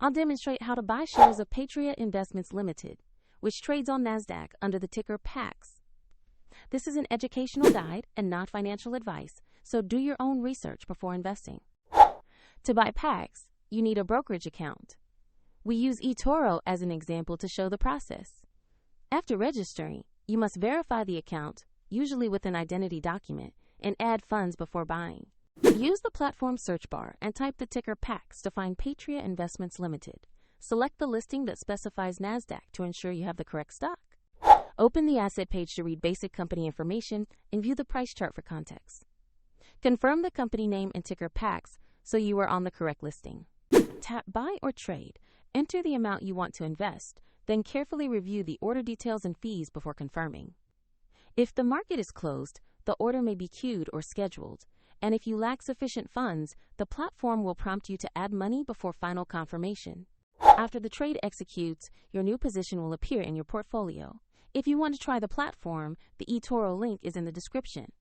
I'll demonstrate how to buy shares of Patria Investments Limited, which trades on NASDAQ under the ticker PAX. This is an educational guide and not financial advice, so do your own research before investing. To buy PAX, you need a brokerage account. We use eToro as an example to show the process. After registering, you must verify the account, usually with an identity document, and add funds before buying. Use the platform search bar and type the ticker PAX to find Patria Investments Limited. Select the listing that specifies NASDAQ to ensure you have the correct stock. Open the asset page to read basic company information and view the price chart for context. Confirm the company name and ticker PAX so you are on the correct listing. Tap Buy or Trade. Enter the amount you want to invest, then carefully review the order details and fees before confirming. If the market is closed, the order may be queued or scheduled, and if you lack sufficient funds, the platform will prompt you to add money before final confirmation. After the trade executes, your new position will appear in your portfolio. If you want to try the platform, the eToro link is in the description.